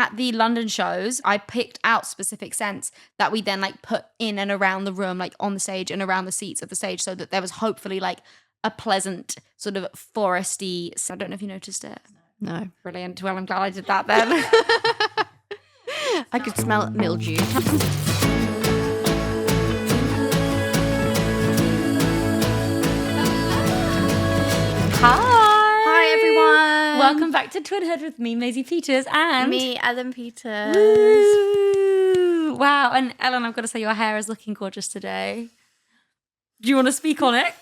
at the London shows, I picked out specific scents that we then like put in and around the room, like on the stage and around the seats of the stage, so that there was hopefully like a pleasant sort of foresty. So I don't know if you noticed it. No. Brilliant. Well, I'm glad I did that then. I could smell mildew. Hi everyone. Welcome back to Twinhood with me, Maisie Peters, and me, Ellen Peters. Woo! Wow, and Ellen, I've got to say your hair is looking gorgeous today. Do you want to speak on it?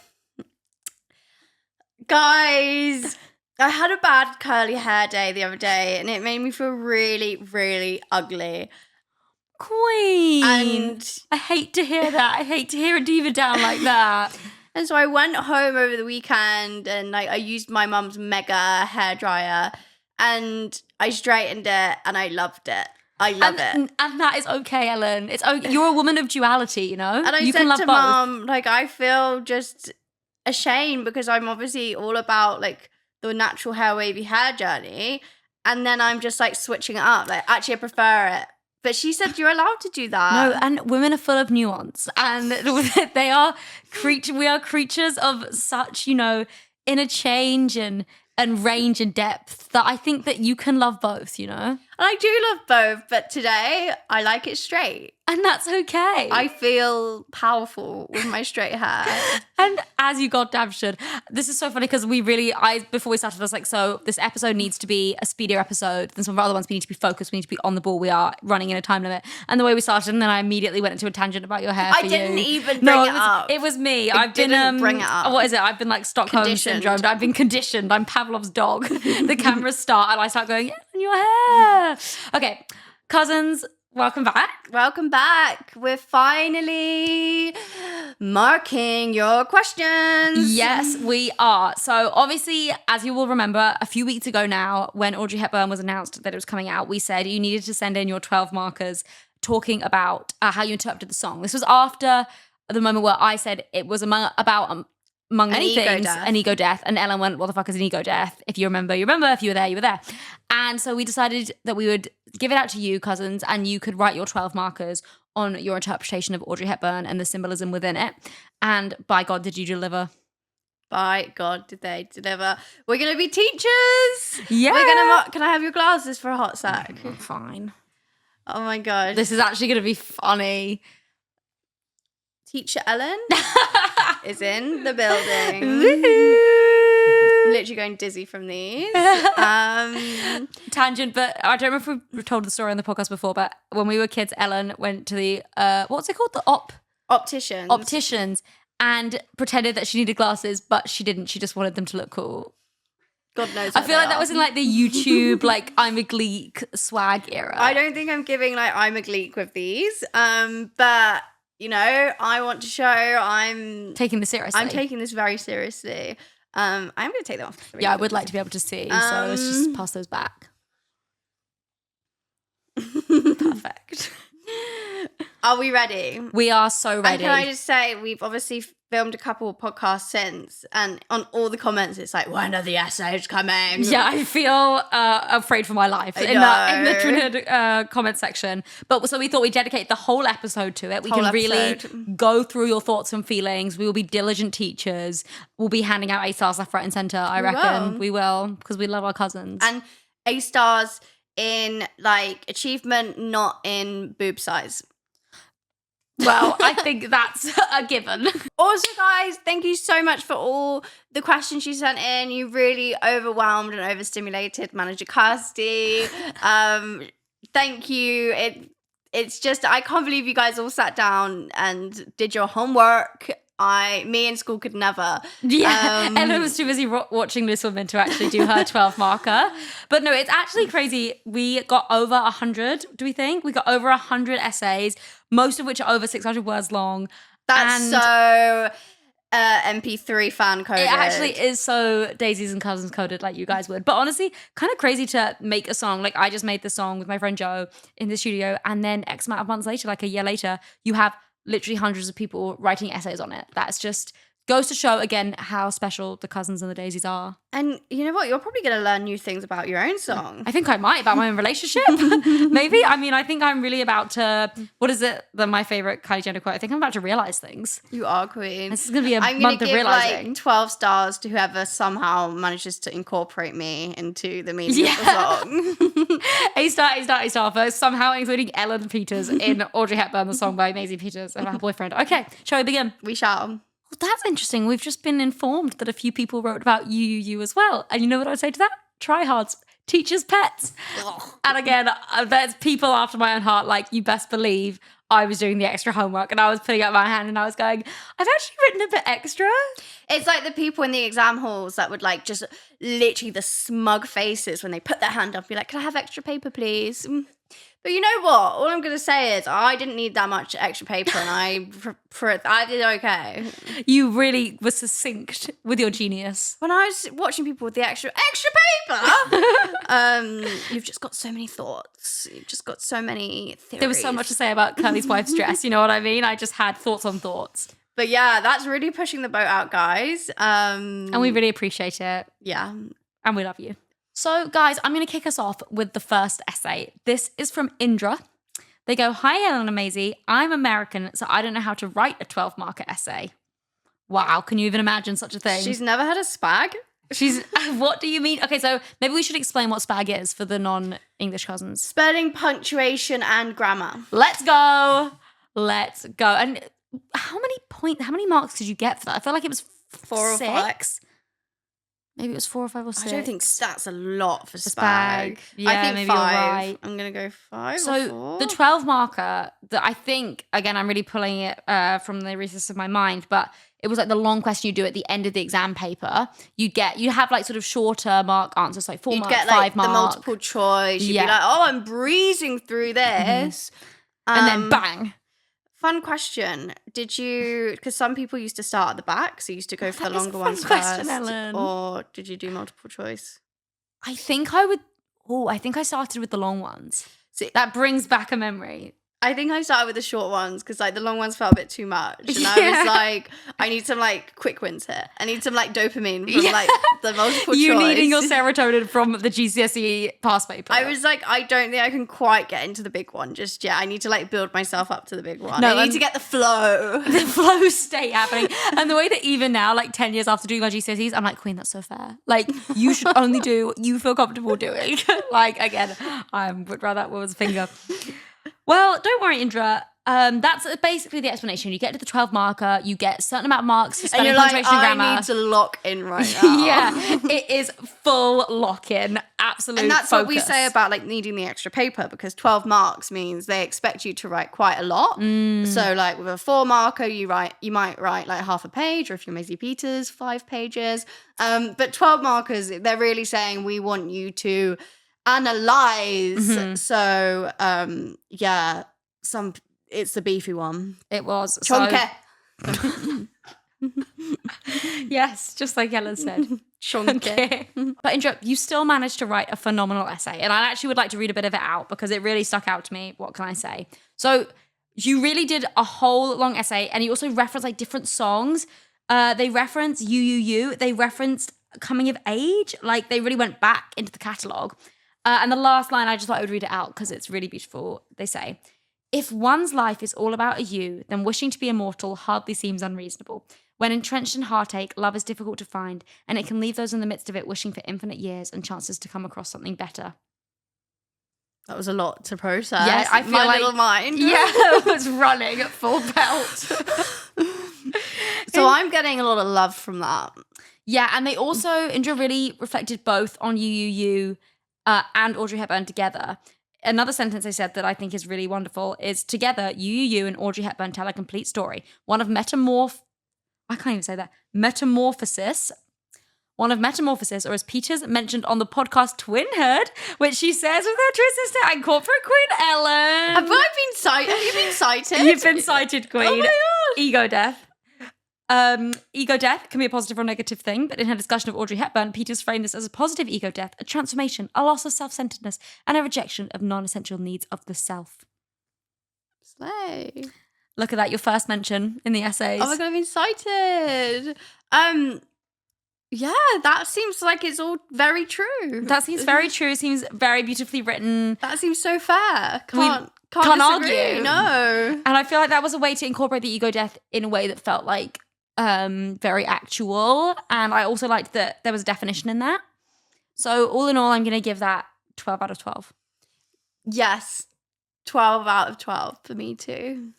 Guys, I had a bad curly hair day the other day and it made me feel really, really ugly. Queen. And I hate to hear that. I hate to hear a diva down like that. And so I went home over the weekend and like I used my mum's mega hairdryer and I straightened it and I loved it. I love it. And that is okay, Ellen. It's okay. You're a woman of duality, you know? And I you said can love to both. Mum, like, I feel just ashamed because I'm obviously all about like the natural hair wavy hair journey. And then I'm just like switching it up. Like, actually, I prefer it. But she said you're allowed to do that. No, and women are full of nuance. And we are creatures of such, you know, inner change and range and depth that I think that you can love both, you know? And I do love both, but today I like it straight. And that's okay. I feel powerful with my straight hair. And as you goddamn should. This is so funny because before we started, I was like, so this episode needs to be a speedier episode than some of our other ones. We need to be focused. We need to be on the ball. We are running in a time limit. And the way we started, and then I immediately went into a tangent about your hair. I didn't even bring it up. It was me. I didn't bring it up. What is it? I've been like Stockholm syndrome. I've been conditioned. I'm Pavlov's dog. The cameras start and I start going, yeah, in your hair. Okay, cousins. Welcome back. Welcome back. We're finally marking your questions. Yes, we are. So obviously, as you will remember, a few weeks ago now, when Audrey Hepburn was announced that it was coming out, we said you needed to send in your 12 markers talking about how you interpreted the song. This was after the moment where I said it was among many things, an ego death. And Ellen went, what the fuck is an ego death? If you remember, you remember. If you were there, you were there. And so we decided that we would give it out to you, cousins, and you could write your 12 markers on your interpretation of Audrey Hepburn and the symbolism within it. And by God, did you deliver? By God, did they deliver? We're going to be teachers. Yeah. Can I have your glasses for a hot sec? Fine. Oh my God. This is actually going to be funny. Teacher Ellen is in the building. Woohoo! I'm literally going dizzy from these. Tangent, but I don't remember if we've told the story on the podcast before, but when we were kids, Ellen went to the, what's it called? The opticians and pretended that she needed glasses, but she didn't. She just wanted them to look cool. God knows. I feel like that was in like the YouTube, like I'm a Gleek swag era. I don't think I'm giving like I'm a Gleek with these, but you know, I want to show I'm taking this seriously. I'm taking this very seriously. I'm going to take them off. Yeah, I would like to be able to see. So let's just pass those back. Perfect. Are we ready? We are so ready. And can I just say, we've obviously filmed a couple of podcasts since, and on all the comments, it's like, when are the essays coming? Yeah, I feel afraid for my life in the Twinhood comment section. But so we thought we'd dedicate the whole episode to it. We can really go through your thoughts and feelings. We will be diligent teachers. We'll be handing out A-stars left, right, and centre, I reckon. We will, because we love our cousins. And A-stars in, like, achievement, not in boob size. Well, I think that's a given. Also, guys, thank you so much for all the questions you sent in. You really overwhelmed and overstimulated Manager Kirsty. Thank you. It's just, I can't believe you guys all sat down and did your homework. Me in school could never. Yeah, Ellen was too busy watching This Woman to actually do her 12 marker. But no, it's actually crazy. We got over 100, do we think? We got over 100 essays, most of which are over 600 words long. That's so MP3 fan coded. It actually is so Daisies and Cousins coded like you guys would. But honestly, kind of crazy to make a song. Like I just made the song with my friend Joe in the studio, and then X amount of months later, like a year later, you have literally hundreds of people writing essays on it. That's just goes to show again how special the Cousins and the Daisies are. And you know what? You're probably going to learn new things about your own song. I think I might, about my own relationship. Maybe. I mean, I think I'm really about to, what is it? My favorite Kylie Jenner quote. I think I'm about to realize things. You are, queen. This is going to be a I'm month gonna of give realizing. like 12 stars to whoever somehow manages to incorporate me into the meaning of the song. A star for somehow including Ellen Peters in Audrey Hepburn, the song by Maisie Peters and her boyfriend. Okay, shall we begin? We shall. Well, that's interesting. We've just been informed that a few people wrote about you as well. And you know what I'd say to that? Tryhards, teachers' pets. And again, there's people after my own heart, like you best believe I was doing the extra homework and I was putting up my hand and I was going, I've actually written a bit extra. It's like the people in the exam halls that would like just literally the smug faces when they put their hand up and be like, can I have extra paper, please? But you know what? All I'm going to say is I didn't need that much extra paper and I did okay. You really were succinct with your genius. When I was watching people with the extra paper, you've just got so many thoughts. You've just got so many theories. There was so much to say about Curly's wife's dress, you know what I mean? I just had thoughts on thoughts. But yeah, that's really pushing the boat out, guys. And we really appreciate it. Yeah. And we love you. So, guys, I'm going to kick us off with the first essay. This is from Indra. They go, hi, Ellen and Maisie. I'm American, so I don't know how to write a 12-marker essay. Wow, can you even imagine such a thing? She's never had a spag? What do you mean? Okay, so maybe we should explain what spag is for the non-English cousins. Spelling, punctuation, and grammar. Let's go. And how many marks did you get for that? I feel like it was 4 or 5. Maybe it was 4 or 5 or 6. I don't think that's a lot for spag. Spag. Yeah, I think maybe 5. you're right. I'm going to go 5 So or 4. the 12 marker, that I think, again, I'm really pulling it from the recess of my mind, but it was like the long question you do at the end of the exam paper. You have like sort of shorter mark answers, like 4 You'd mark, get 5 like mark. the multiple choice. You'd be like, oh, I'm breezing through this. And then bang. Fun question. Did you, because some people used to start at the back, so you used to go for the longer ones first. Ellen. Or did you do multiple choice? I think I started with the long ones. See, that brings back a memory. I think I started with the short ones because like the long ones felt a bit too much. And I was like, I need some like quick wins here. I need some like dopamine from like the multiple choice. You needing your serotonin from the GCSE past paper. I was like, I don't think I can quite get into the big one just yet. I need to like build myself up to the big one. No, I need to get the flow. The flow state happening. And the way that even now, like 10 years after doing my GCSEs, I'm like, Queen, that's so fair. Like, you should only do what you feel comfortable doing. Like, again, I would rather that woman's finger. Well, don't worry, Indra. That's basically the explanation. You get to the 12 marker, you get a certain amount of marks for spelling, punctuation, and grammar. I need to lock in right now. Yeah, it is full lock-in, absolute And that's focus. what we say about like needing the extra paper, because 12 marks means they expect you to write quite a lot. So like with a 4 marker, you might write like half a page, or if you're Maisie Peters, 5 pages. But 12 markers, they're really saying we want you to analyze. So yeah, it's the beefy one. It was. Chonke. Yes, just like Ellen said. Chonke. But Indra, you still managed to write a phenomenal essay. And I actually would like to read a bit of it out because it really stuck out to me. What can I say? So you really did a whole long essay, and you also referenced like different songs. They referenced You. They referenced Coming of Age. Like they really went back into the catalogue. And the last line, I just thought I would read it out because it's really beautiful. They say, if one's life is all about a you, then wishing to be immortal hardly seems unreasonable. When entrenched in heartache, love is difficult to find, and it can leave those in the midst of it wishing for infinite years and chances to come across something better. That was a lot to process. Yeah, I feel my like, little mind. Yeah, it was running at full belt. So I'm getting a lot of love from that. Yeah, and they also, Indra really reflected both on You, and Audrey Hepburn together. Another sentence they said that I think is really wonderful is, together, You and Audrey Hepburn tell a complete story. One of metamorphosis, or as Peters mentioned on the podcast Twinhood, which she says with her twin sister and corporate queen Ellen. Have I been cited? Have you been cited? You've been cited, queen. Oh my God. Ego death. Ego death can be a positive or negative thing, but in her discussion of Audrey Hepburn, Peters framed this as a positive ego death, a transformation, a loss of self-centeredness, and a rejection of non-essential needs of the self. Slay. Look at that, your first mention in the essays. Oh my God, I'm excited. Yeah, that seems like it's all very true. That seems very true. Seems very beautifully written. That seems so fair. Can't can't disagree. argue. No. And I feel like that was a way to incorporate the ego death in a way that felt like very actual. And I also liked that there was a definition in that. So all in all, I'm going to give that 12 out of 12. Yes. 12 out of 12 for me too.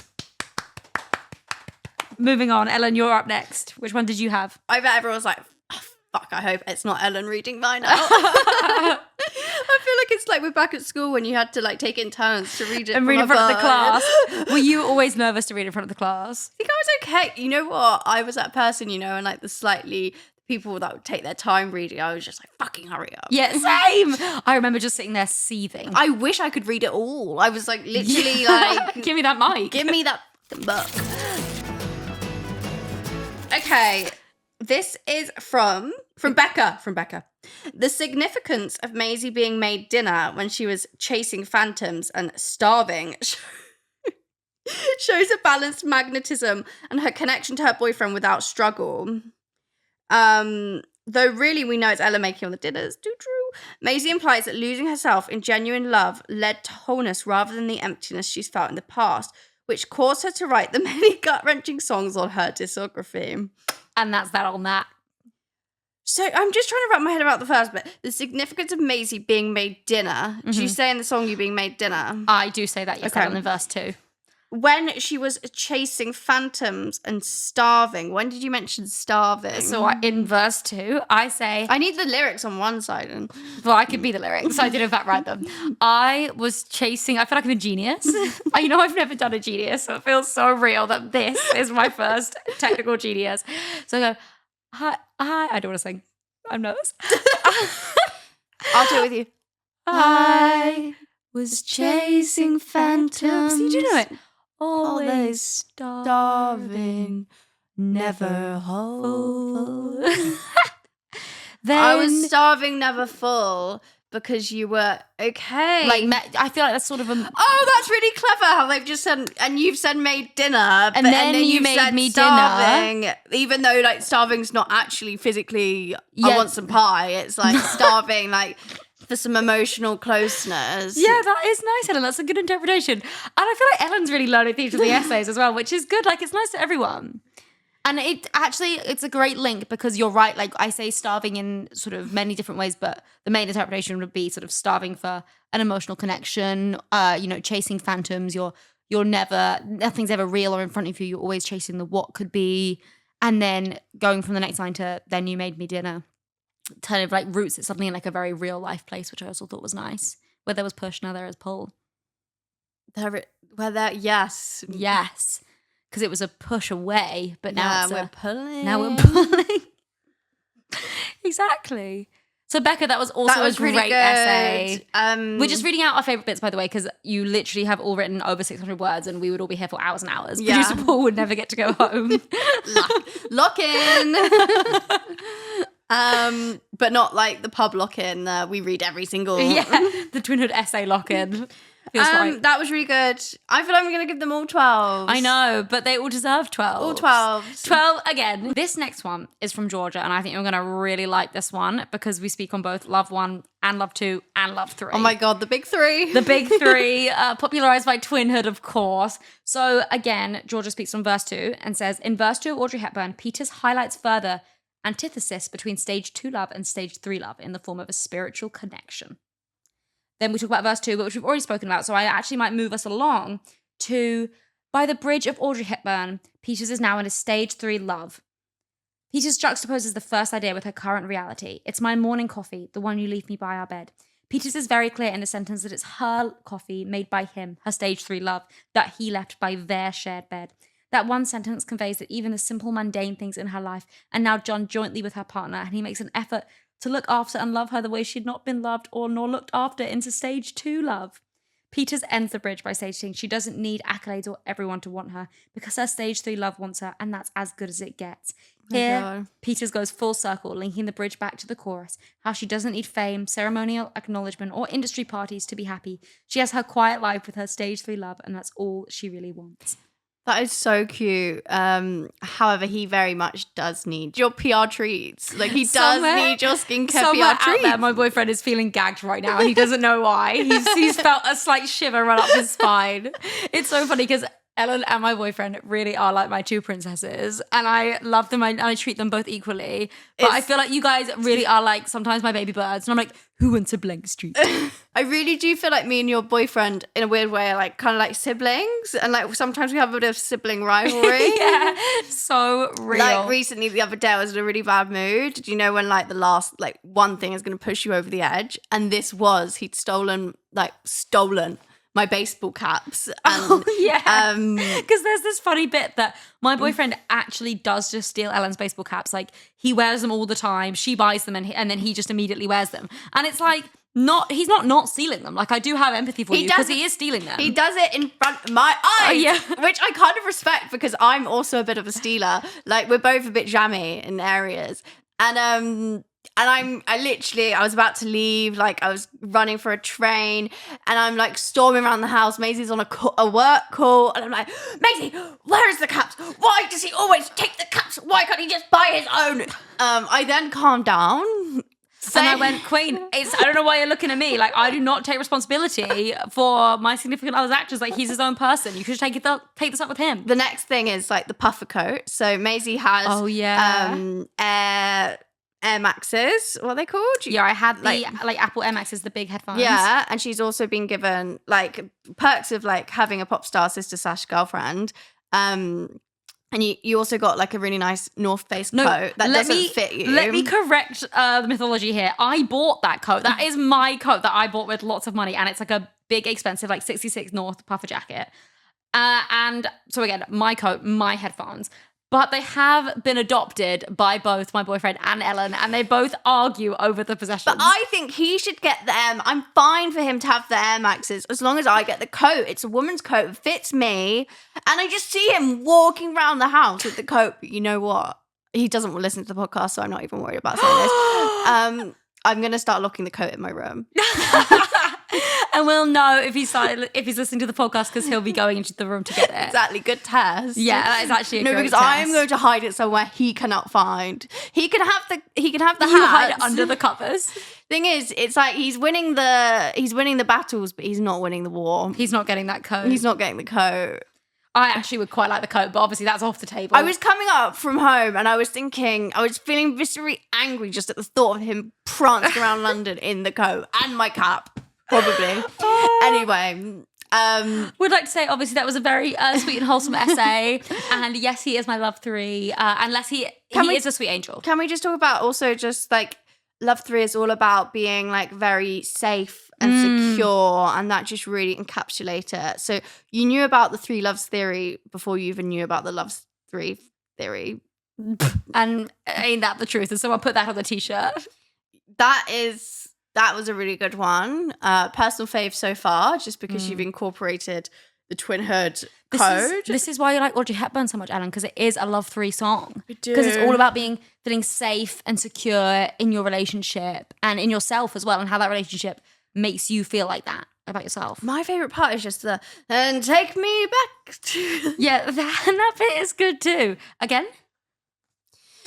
Moving on. Ellen, you're up next. Which one did you have? I bet everyone's like, oh, fuck, I hope it's not Ellen reading mine out. I feel like it's like we're back at school when you had to like take it in turns to read it And read in front of the class. Were you always nervous to read in front of the class? I think I was okay. You know what? I was that person, and like the people that would take their time reading, I was just like, fucking hurry up. Yeah, same. I remember just sitting there seething. I wish I could read it all. I was like literally like, give me that mic. Give me that book. Okay, this is from Becca. From Becca. The significance of Maisie being made dinner when she was chasing phantoms and starving shows a balanced magnetism and her connection to her boyfriend without struggle. Though really we know it's Ella making all the dinners. Too true. Maisie implies that losing herself in genuine love led to wholeness rather than the emptiness she's felt in the past, which caused her to write the many gut-wrenching songs on her discography. And that's that on that. So I'm just trying to wrap my head about the first bit. The significance of Maisie being made dinner. Do you say in the song you being made dinner? I do say that, yes, okay. In verse 2. When she was chasing phantoms and starving. When did you mention starving? So in verse 2, I say... I need the lyrics on one side. Well, I could be the lyrics. So I did in fact write them. I was chasing... I feel like I'm a genius. I've never done a genius. So it feels so real that this is my first technical genius. So I go, hi. I don't want to sing. I'm nervous. I'll do it with you. I was chasing phantoms. You do know it. Always starving, never whole. Then I was starving, never full, because you were okay. I feel like that's sort of a... Oh, that's really clever how they've just said... And you've said made dinner. And then you made me starving, dinner. Even though, like, starving's not actually physically, I want some pie. It's, like, starving, like... for some emotional closeness. Yeah, that is nice, Ellen. That's a good interpretation. And I feel like Ellen's really learning things from the essays as well, which is good. Like, it's nice to everyone. And it's a great link because you're right. Like, I say starving in sort of many different ways, but the main interpretation would be sort of starving for an emotional connection, chasing phantoms. Nothing's ever real or in front of you. You're always chasing the what could be. And then going from the next line to then you made me dinner. Kind of like roots it suddenly in like a very real life place, which I also thought was nice. Where there was push, now there is pull. Yes. Because it was a push away, but now we're pulling. Now we're pulling. Exactly. So Becca, that was also a great really essay. We're just reading out our favourite bits, by the way, because you literally have all written over 600 words and we would all be here for hours and hours. Yeah. Producer Paul would never get to go home. Lock in. But not like the pub lock-in. We read every single... the Twinhood essay lock-in. Feels right. That was really good. I feel like I'm going to give them all 12. I know, but they all deserve 12. All 12. 12 again. This next one is from Georgia, and I think you're going to really like this one because we speak on both Love 1 and Love 2 and Love 3. Oh my God, the big three. The big three, popularized by Twinhood, of course. So again, Georgia speaks on verse 2 and says, in verse 2 of Audrey Hepburn, Peters highlights further antithesis between stage 2 love and stage 3 love in the form of a spiritual connection. Then we talk about verse 2, which we've already spoken about, so I actually might move us along to, by the bridge of Audrey Hepburn, Peters is now in a stage 3 love. Peters juxtaposes the first idea with her current reality. It's my morning coffee, the one you leave me by our bed. Peters is very clear in the sentence that it's her coffee made by him, her stage 3 love, that he left by their shared bed. That one sentence conveys that even the simple mundane things in her life are now done jointly with her partner, and he makes an effort to look after and love her the way she'd not been loved or nor looked after into stage 2 love. Peters ends the bridge by stating she doesn't need accolades or everyone to want her because her stage 3 love wants her, and that's as good as it gets. Here, Peters goes full circle, linking the bridge back to the chorus, how she doesn't need fame, ceremonial acknowledgement, or industry parties to be happy. She has her quiet life with her stage 3 love, and that's all she really wants. That is so cute. However, he very much does need your PR treats. Like he does need your skincare somewhere PR treats. Out there, my boyfriend is feeling gagged right now, and he doesn't know why. He's felt a slight shiver run up his spine. It's so funny because Ellen and my boyfriend really are like my two princesses, and I love them. I treat them both equally. But I feel like you guys really are like sometimes my baby birds, and I'm like, who went to Blank Street? I really do feel like me and your boyfriend, in a weird way, are like kind of like siblings, and like sometimes we have a bit of sibling rivalry. Yeah, so real. Like recently, the other day, I was in a really bad mood. Do you know when like the last like one thing is going to push you over the edge? And this was he'd stolen my baseball caps. And, yeah. Because there's this funny bit that my boyfriend actually does just steal Ellen's baseball caps. Like he wears them all the time. She buys them and then he just immediately wears them. And it's like, he's not stealing them. Like I do have empathy for you because he is stealing them. He does it in front of my eyes, which I kind of respect because I'm also a bit of a stealer. Like we're both a bit jammy in areas. And I was about to leave, like I was running for a train and I'm like storming around the house. Maisie's on a work call and I'm like, Maisie, where is the caps? Why does he always take the caps? Why can't he just buy his own? I then calmed down. And I went, Queen, I don't know why you're looking at me. Like, I do not take responsibility for my significant other's actions. Like, he's his own person. You should take this up with him. The next thing is like the puffer coat. So Maisie has Air Maxes, what are they called? Yeah, I had the like Apple Air Maxes, the big headphones. Yeah, and she's also been given like perks of like having a pop star sister/girlfriend. And you also got like a really nice North Face coat that doesn't fit you. Let me correct the mythology here. I bought that coat. That is my coat that I bought with lots of money, and it's like a big, expensive, like 66 North puffer jacket. And so again, my coat, my headphones. But they have been adopted by both my boyfriend and Ellen, and they both argue over the possessions. But I think he should get them. I'm fine for him to have the Air Maxes as long as I get the coat. It's a woman's coat, it fits me. And I just see him walking around the house with the coat. But you know what? He doesn't listen to the podcast, so I'm not even worried about saying this. I'm going to start locking the coat in my room. And we'll know if he's listening to the podcast because he'll be going into the room to get it. Exactly. Good test. Yeah, that is actually a great because test. I'm going to hide it somewhere he cannot find. He can have the You hats. hide it under the covers. Thing is, it's like he's winning the battles, but he's not winning the war. He's not getting that coat. He's not getting the coat. I actually would quite like the coat, but obviously that's off the table. I was coming up from home and I was feeling viscerally angry just at the thought of him prancing around London in the coat and my cap, probably. Anyway. Would like to say, obviously, that was a very sweet and wholesome essay. And yes, he is my love 3, unless he is a sweet angel. Can we just talk about also just like Love 3 is all about being like very safe and secure, and that just really encapsulates it. So you knew about the 3 loves theory before you even knew about the loves 3 theory. And ain't that the truth? And so I'll put that on the t-shirt. That was a really good one. Personal fave so far, just because you've incorporated the Twinhood code. This is why you like Audrey Hepburn so much, Ellen, because it is a love 3 song. Because it's all about feeling safe and secure in your relationship and in yourself as well, and how that relationship makes you feel like that about yourself. My favorite part is just and take me back to... Yeah, that bit is good too. Again?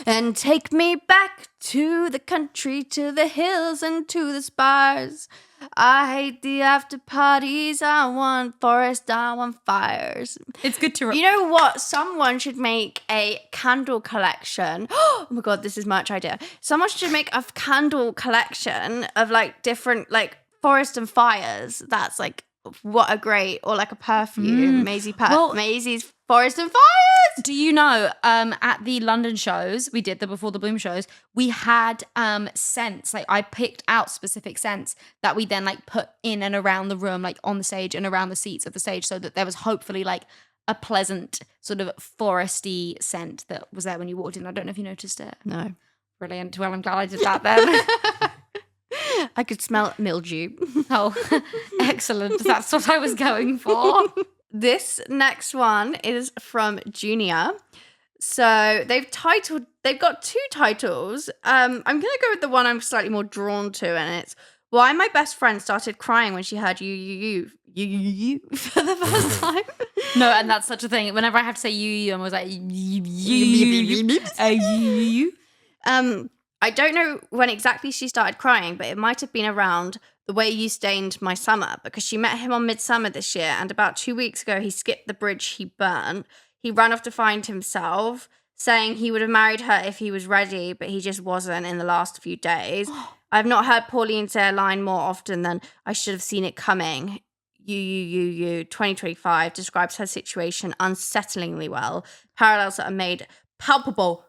And take me back to the country, to the hills and to the spires. I hate the after parties. I want forest, I want fires. It's good to... You know what? Someone should make a candle collection. Oh my God, this is merch idea. Someone should make a candle collection of like different like forest and fires. That's like what a great... Or like a perfume. Maisie's forest and fires. Do you know, at the London shows, we did the Before the Bloom shows, we had scents. Like I picked out specific scents that we then like put in and around the room, like on the stage and around the seats of the stage, so that there was hopefully like a pleasant sort of foresty scent that was there when you walked in. I don't know if you noticed it. No. Brilliant. Well, I'm glad I did that then. I could smell mildew. Oh, excellent. That's what I was going for. This next one is from Junior. So they've got 2 titles. I'm going to go with the one I'm slightly more drawn to, and it's Why my best friend started crying when she heard you for the first time. No, and that's such a thing. Whenever I have to say you, I'm always like you. I don't know when exactly she started crying, but it might have been around the way you stained my summer, because she met him on Midsummer this year, and about 2 weeks ago he skipped the bridge he burnt. He ran off to find himself, saying he would have married her if he was ready, but he just wasn't in the last few days. I've not heard Pauline say a line more often than I should have seen it coming. You, 2025 describes her situation unsettlingly well. Parallels that are made palpable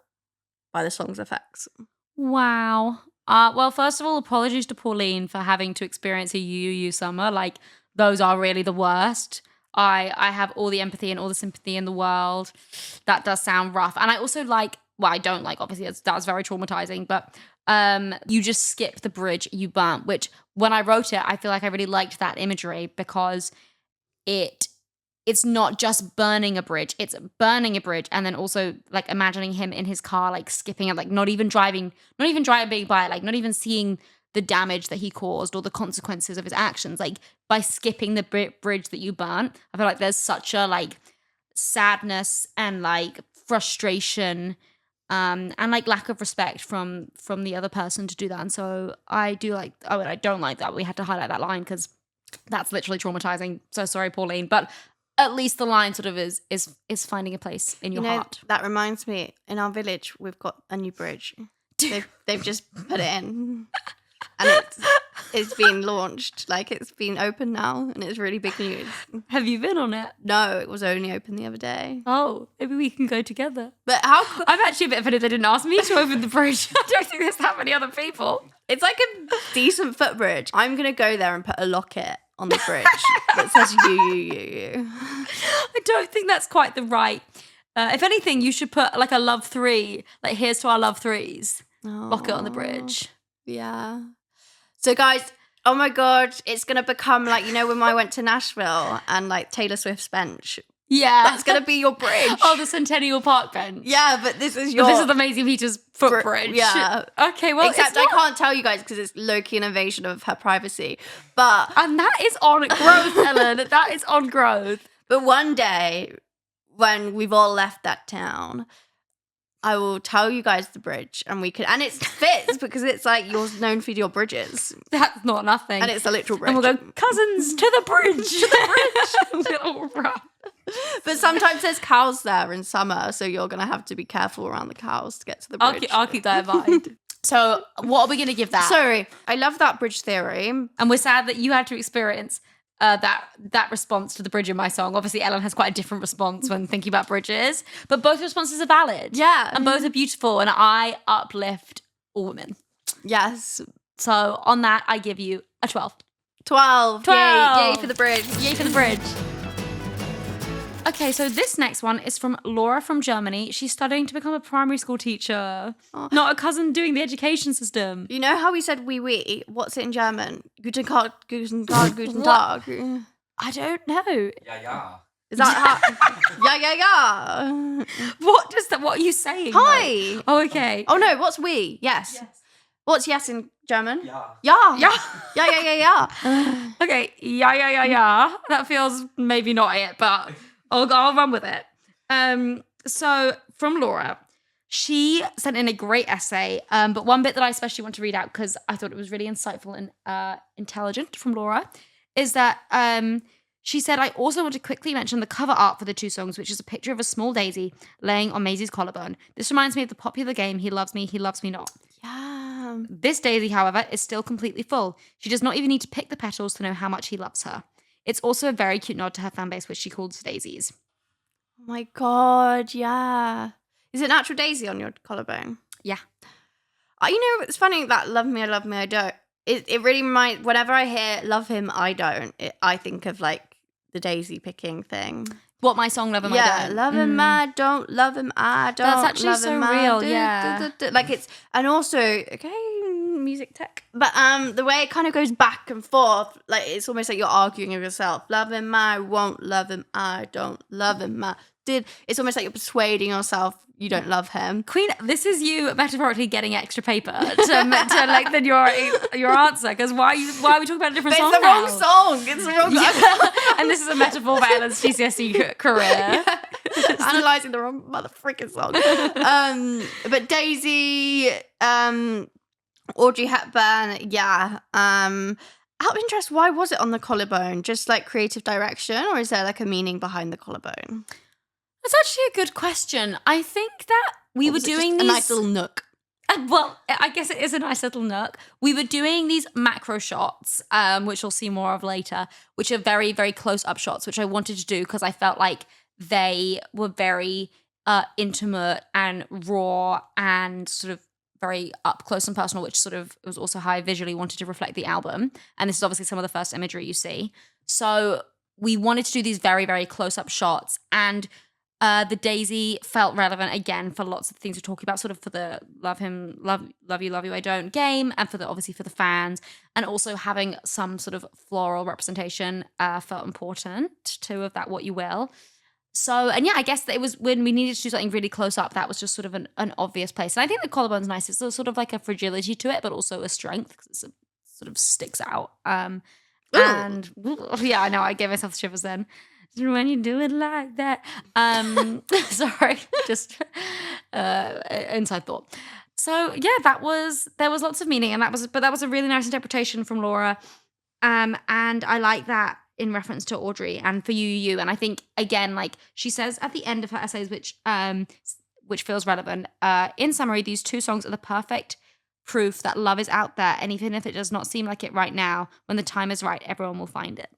by the song's effects. Wow. Well, first of all, apologies to Pauline for having to experience a you summer. Like, those are really the worst. I have all the empathy and all the sympathy in the world. That does sound rough. And I also I don't like, obviously, that's very traumatizing, but you just skip the bridge you burnt, which when I wrote it, I feel like I really liked that imagery because it's not just burning a bridge, it's burning a bridge and then also like imagining him in his car, like skipping it, like not even driving by it, like not even seeing the damage that he caused or the consequences of his actions, like by skipping the bridge that you burnt. I feel like there's such a like sadness and like frustration and like lack of respect from the other person to do that. And so I don't like that we had to highlight that line because that's literally traumatizing. So sorry, Pauline, but at least the line sort of is finding a place in your heart. That reminds me, in our village we've got a new bridge. They've just put it in, and it's been launched. Like, it's been open now, and it's really big news. Have you been on it? No, it was only open the other day. Oh, maybe we can go together. But I'm actually a bit offended they didn't ask me to open the bridge. I don't think there's that many other people. It's like a decent footbridge. I'm gonna go there and put a locket on the bridge that says you. I don't think that's quite the right. If anything, you should put like a love 3, like here's to our love 3s. Lock it on the bridge. Yeah. So guys, oh my God, it's going to become like, when I went to Nashville and like Taylor Swift's bench. Yeah. That's going to be your bridge. Oh, the Centennial Park bench. Yeah, but this is the Maisie Peters footbridge. Yeah. Okay, well, except I can't tell you guys because it's low-key an invasion of her privacy. And that is on growth, Ellen. That is on growth. But one day, when we've all left that town, I will tell you guys the bridge, and it fits because it's like you're known for your bridges. That's not nothing. And it's a literal bridge. And we'll go, cousins, to the bridge. To the bridge. We'll all run. But sometimes there's cows there in summer, so you're going to have to be careful around the cows to get to the bridge. I'll keep that in mind. So what are we going to give that? Sorry, I love that bridge theory. And we're sad that you had to experience that response to the bridge in my song. Obviously, Ellen has quite a different response when thinking about bridges, but both responses are valid. Yeah. And both are beautiful, and I uplift all women. Yes. So on that, I give you a 12. 12. Yay for the bridge. Yay for the bridge. Okay, so this next one is from Laura from Germany. She's studying to become a primary school teacher. Oh. Not a cousin doing the education system. You know how we said oui? What's it in German? Guten Tag, guten Tag, guten Tag. I don't know. Yeah. Is that how? Yeah. What are you saying? Hi. Though? Oh, okay. Oh no, what's oui? Yes. What's yes in German? Yeah. Yeah. Yeah. Okay. Yeah. That feels maybe not it, but I'll run with it. So from Laura, she sent in a great essay, but one bit that I especially want to read out because I thought it was really insightful and intelligent from Laura is that she said, I also want to quickly mention the cover art for the two songs, which is a picture of a small daisy laying on Maisie's collarbone. This reminds me of the popular game, He Loves Me Not. Yeah. This daisy, however, is still completely full. She does not even need to pick the petals to know how much he loves her. It's also a very cute nod to her fan base, which she calls daisies. Oh my God, yeah. Is it natural daisy on your collarbone? Yeah. It's funny that love me, I don't. It really reminds, whenever I hear love him, I don't, I think of like the daisy picking thing. What, my song, Love Him, I Don't? Love him, I don't, love him, I don't. That's actually love so him, real, yeah. Like it's, and also, okay, music tech. But the way it kind of goes back and forth, like it's almost like you're arguing with yourself. Love him, I won't love him, I don't love him, I did. It's almost like you're persuading yourself you don't love him. Queen, this is you metaphorically getting extra paper to lengthen your answer. Because why are we talking about a different song? It's the wrong song. It's the wrong song. And this is a metaphor for Ellen's GCSE career. Yeah. Analysing the wrong mother-freaking song. But Daisy, Audrey Hepburn, yeah. Out of interest, why was it on the collarbone? Just like creative direction, or is there like a meaning behind the collarbone? That's actually a good question. I think that we were doing these... a nice little nook. Well, I guess it is a nice little nook. We were doing these macro shots, which we'll see more of later, which are very, very close-up shots, which I wanted to do because I felt like they were very intimate and raw and sort of very up close and personal, which sort of was also how I visually wanted to reflect the album. And this is obviously some of the first imagery you see. So we wanted to do these very, very close-up shots, and the Daisy felt relevant again for lots of things we're talking about, sort of for the love you, I don't game, and obviously for the fans, and also having some sort of floral representation felt important too, of that what you will. So, and yeah, I guess that it was when we needed to do something really close up, that was just sort of an obvious place. And I think the collarbone's nice. It's sort of like a fragility to it, but also a strength because it sort of sticks out. And yeah, I know, I gave myself the shivers then. When you do it like that. Sorry, just inside thought. So yeah, there was lots of meaning, and that was a really nice interpretation from Laura. And I like that in reference to Audrey and for you. And I think again, like she says at the end of her essays, which feels relevant. In summary, these two songs are the perfect proof that love is out there, and even if it does not seem like it right now, when the time is right, everyone will find it.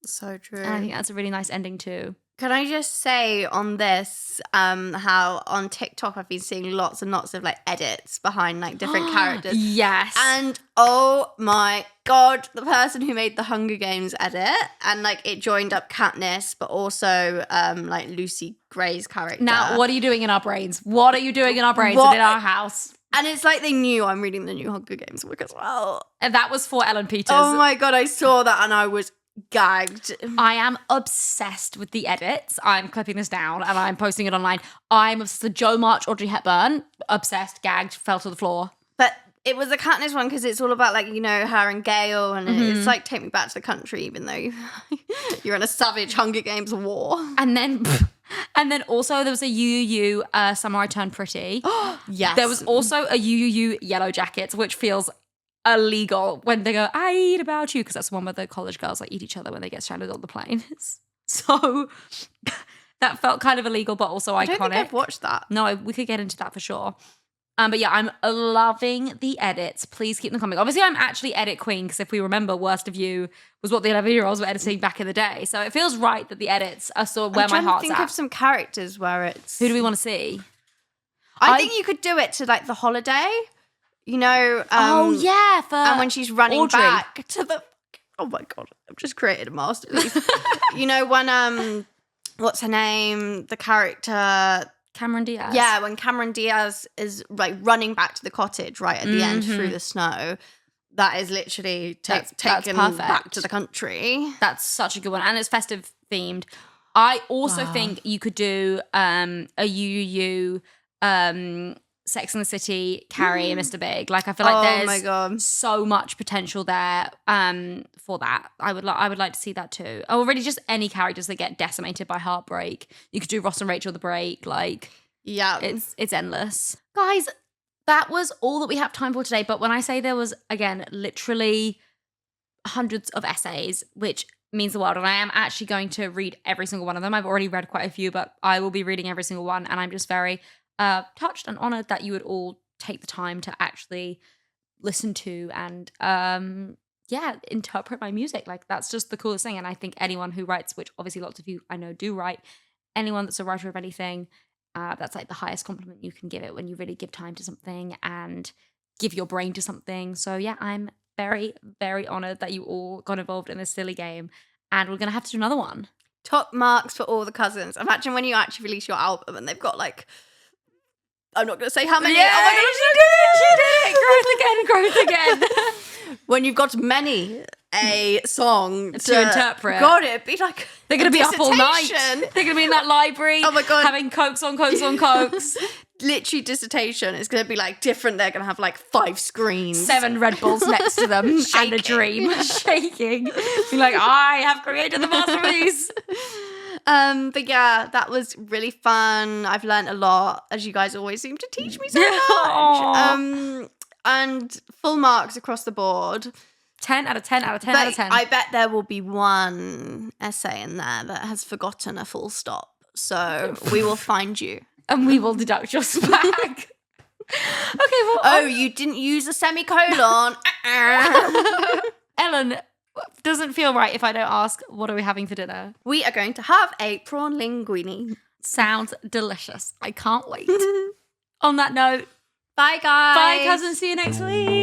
So true. And I think that's a really nice ending too. Can I just say on this, how on TikTok I've been seeing lots and lots of like edits behind like different characters. Yes. And oh my God, the person who made the Hunger Games edit, and like it joined up Katniss, but also like Lucy Gray's character. Now, what are you doing in our brains? What are you doing in our brains and in our house? And it's like they knew I'm reading the new Hunger Games book as well. And that was for Ellen Peters. Oh my God, I saw that and I was gagged. I am obsessed with the edits. I'm clipping this down and I'm posting it online. I'm obsessed with Jo March, Audrey Hepburn. Obsessed, gagged, fell to the floor. But it was a Katniss one because it's all about like, you know, her and Gale, and it's like Take Me Back to the Country, even though you're in a savage Hunger Games war. And then also there was a UUU Summer I Turned Pretty. Yes. There was also a UUU Yellow Jackets, which feels illegal when they go, I eat about you, because that's the one where the college girls like eat each other when they get stranded on the plane. So that felt kind of illegal, but also iconic. I don't think I've watched that. No, we could get into that for sure. But yeah, I'm loving the edits. Please keep them coming. Obviously, I'm actually edit queen, because if we remember, Worst of You was what the 11-year-olds were editing back in the day. So it feels right that the edits are sort of where my heart's at. I'm trying to think of some characters where it's... Who do we want to see? I think you could do it to like The Holiday. You know, oh yeah, for and when she's running Audrey. back to the, oh my God, I've just created a masterpiece. You know, when what's her name? The character Cameron Diaz. Yeah, when Cameron Diaz is like running back to the cottage right at the end through the snow. That is literally taken back to the country. That's such a good one, and it's festive themed. I also think you could do a UUU. Sex and the City, Carrie and Mr. Big. Like I feel like there's so much potential there for that. I would like to see that too. Or really just any characters that get decimated by heartbreak. You could do Ross and Rachel the Break. Like yeah, it's endless. Guys, that was all that we have time for today. But when I say there was, again, literally hundreds of essays, which means the world, and I am actually going to read every single one of them. I've already read quite a few, but I will be reading every single one, and I'm just very touched and honored that you would all take the time to actually listen to and interpret my music. Like that's just the coolest thing. And I think anyone who writes, which obviously lots of you I know do write, anyone that's a writer of anything, that's like the highest compliment you can give it, when you really give time to something and give your brain to something. So yeah, I'm very, very honored that you all got involved in this silly game, and we're gonna have to do another one. Top marks for all the cousins. Imagine when you actually release your album and they've got like I'm not going to say how many. Yeah, Oh my she did it. Growth again. When you've got many a song To interpret. God, it'd be like They're going to be up all night. dissertation. They're going to be in that library. Oh my God. Having cokes on cokes on cokes. Literally dissertation. It's going to be like different. They're going to have like 5 screens. 7 Red Bulls next to them and a dream. Shaking. Be like, I have created the masterpiece. But yeah, that was really fun. I've learned a lot, as you guys always seem to teach me so much. Aw. And full marks across the board. 10 out of 10 out of 10 But out of 10. I bet there will be one essay in there that has forgotten a full stop. So we will find you. And we will deduct your swag. Okay, well. Oh, you didn't use a semicolon. Ellen, doesn't feel right if I don't ask, what are we having for dinner? We are going to have a prawn linguine. Sounds delicious. I can't wait. On that note, Bye, guys. bye, cousins. See you next week.